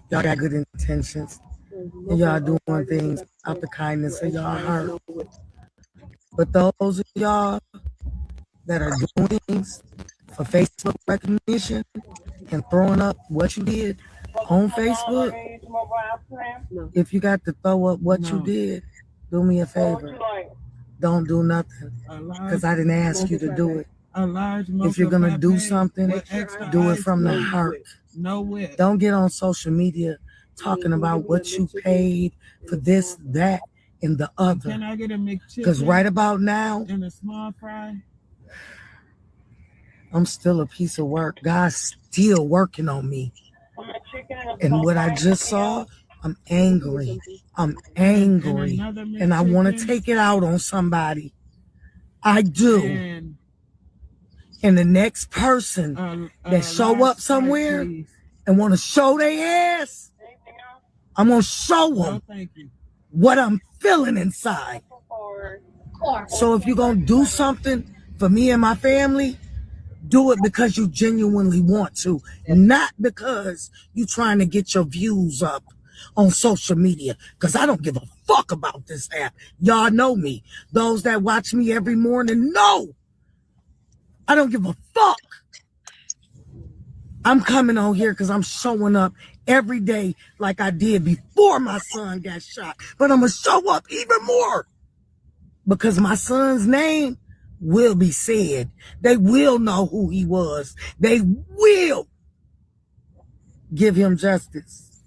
got good intentions, and y'all doing things out the kindness of y'all heart. But those of y'all that are doing things for Facebook recognition and throwing up what you did on Facebook, if you got to throw up what you did, do me a favor. Don't do nothing, because I didn't ask you to do it. If you're going to do something, do it from the heart. Don't get on social media talking about what you paid for this, that, and the other. Can I get a McChicken? Because right about now, and a small fry? I'm still a piece of work. God's still working on me. And what I just saw, I'm angry. I'm angry. And I want to take it out on somebody. I do. And the next person that show up somewhere and want to show their ass, I'm going to show them what I'm feeling inside. So if you're going to do something for me and my family, do it because you genuinely want to, not because you're trying to get your views up on social media. Because I don't give a fuck about this app. Y'all know me. Those that watch me every morning know I don't give a fuck. I'm coming on here because I'm showing up every day like I did before my son got shot. But I'm going to show up even more because my son's name will be said. They will know who he was. They will give him justice.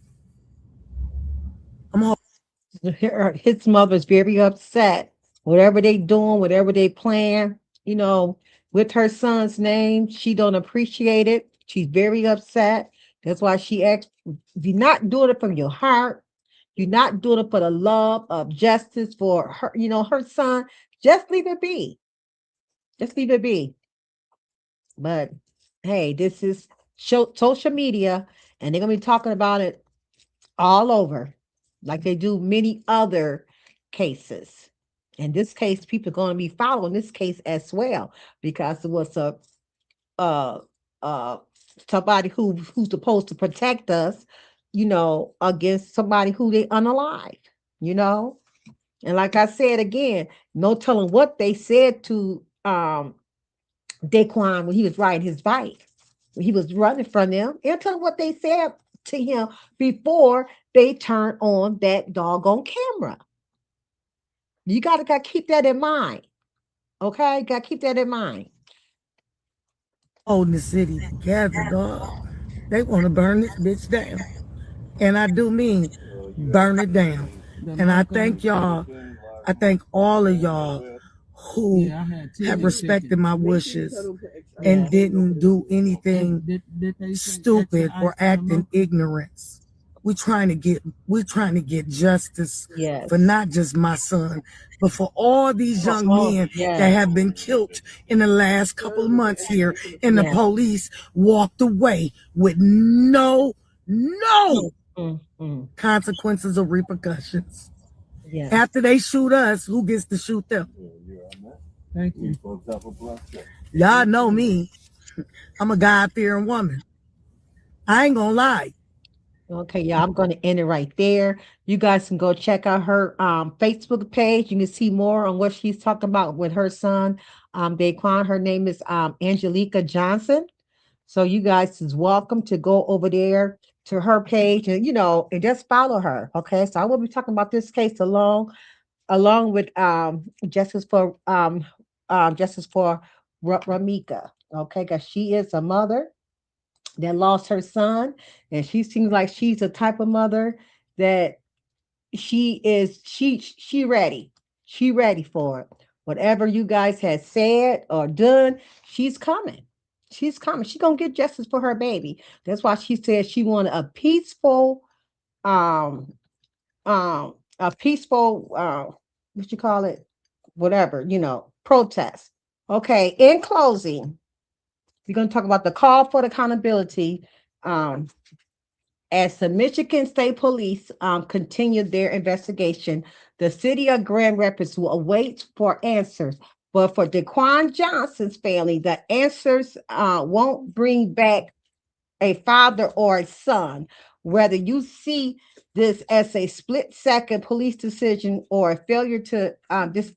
His mother's very upset. Whatever they doing, whatever they plan, you know, with her son's name, she don't appreciate it. She's very upset. That's why she asked, if you're not doing it from your heart, you're not doing it for the love of justice for her, you know, her son, just leave it be. Just leave it be. But hey, this is social media, and they're gonna be talking about it all over, like they do many other cases. In this case, people are going to be following this case as well because it was a uh uh somebody who's supposed to protect us, you know, against somebody who they unalive, you know. And like I said again, no telling what they said to Daquan when he was riding his bike. When he was running from them. And tell them what they said to him before they turned on that doggone camera. You gotta keep that in mind. Okay? Gotta keep that in mind. Holding the city together, dog. They want to burn this bitch down. And I do mean burn it down. And I thank y'all. I thank all of y'all who have respected my wishes and didn't do anything stupid or act in ignorance. We're trying to get justice for not just my son, but for all these young men that have been killed in the last couple of months here, and the police walked away with no consequences or repercussions. After they shoot us, who gets to shoot them? Thank you. Y'all know me. I'm a God-fearing woman. I ain't gonna lie. Okay, yeah, I'm going to end it right there. You guys can go check out her Facebook page. You can see more on what she's talking about with her son, Daquan. Her name is Angelica Johnson. So you guys is welcome to go over there to her page and, you know, and just follow her. Okay, so I will be talking about this case along with justice for Ramika. Okay, because she is a mother that lost her son, and she seems like she's the type of mother that she ready. She ready for it. Whatever you guys had said or done, she's coming. She's coming. She's gonna get justice for her baby. That's why she said she wanted um a peaceful what you call it, whatever, you know, protest. Okay, in closing, we're going to talk about the call for accountability as the Michigan State Police continue their investigation. The city of Grand Rapids will await for answers. But for Daquan Johnson's family, the answers won't bring back a father or a son. Whether you see this as a split-second police decision or a failure to this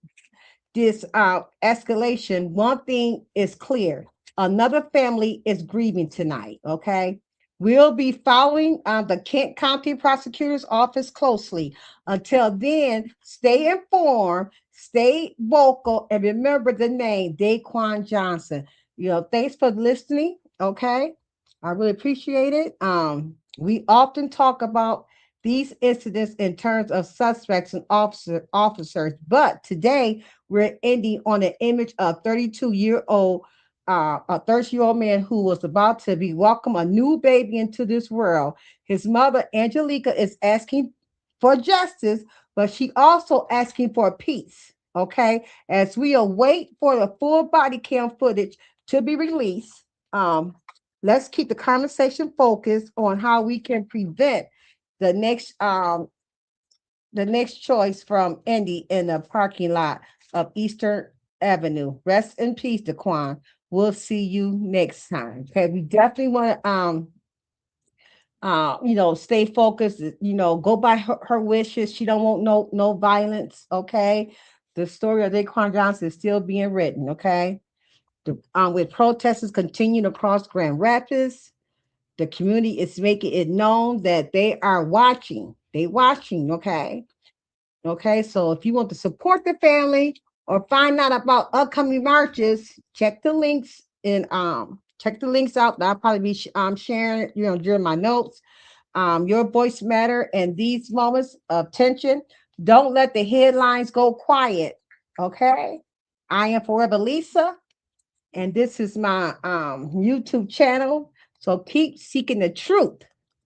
escalation, one thing is clear. Another family is grieving tonight, okay? We'll be following the Kent County Prosecutor's Office closely. Until then, stay informed, stay vocal, and remember the name, Daquan Johnson. You know, thanks for listening, okay? I really appreciate it. We often talk about these incidents in terms of suspects and officers. But today we're ending on an image of a 32-year-old man who was about to be welcome a new baby into this world. His mother, Angelica, is asking for justice, but she also asking for peace. Okay, as we await for the full body cam footage to be released, let's keep the conversation focused on how we can prevent the next choice from Indy in the parking lot of Eastern Avenue. Rest in peace, Daquan. We'll see you next time. Okay, we definitely want to stay focused, go by her wishes. She don't want no violence. Okay, the story of Daquan Johnson is still being written. Okay, with protesters continuing across Grand Rapids, the community is making it known that they are watching. They watching. Okay, so if you want to support the family or find out about upcoming marches, check the links out. I'll probably be sharing, during my notes. Your voice matter, and these moments of tension, don't let the headlines go quiet. Okay, I am Forever Lisa, and this is my YouTube channel. So keep seeking the truth.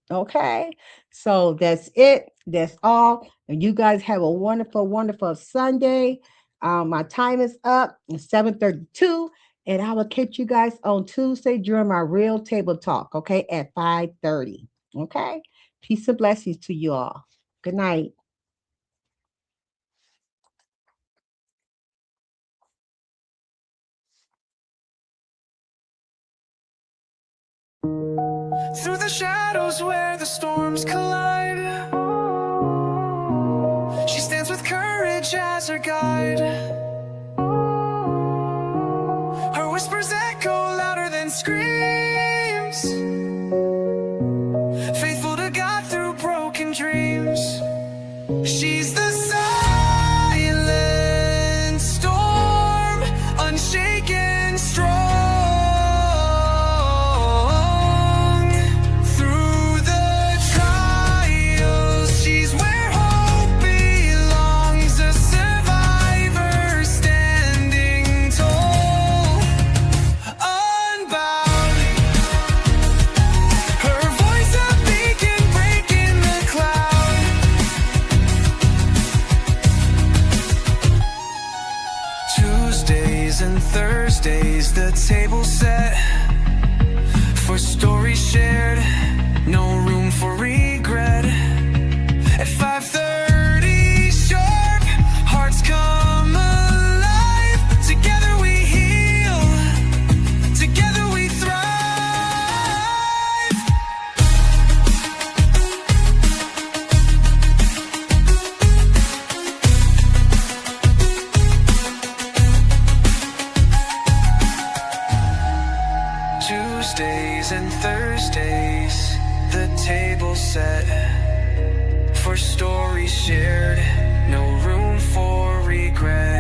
Okay, so that's it. That's all. And you guys have a wonderful, wonderful Sunday. My time is up. It's 7:32. And I will catch you guys on Tuesday during my real table talk, okay, at 5:30. Okay. Peace and blessings to you all. Good night. Through the shadows where the storms collide, she stands with courage as her guide. Her whispers echo louder than screams, faithful to God through broken dreams. She's the silent storm, unshaken, strong. Thursdays, the table set for stories shared, no room for regret. At 5:30 sharp, hearts come alive. Together we heal, together we thrive. Tuesdays and Thursdays, the table set for stories shared, no room for regret.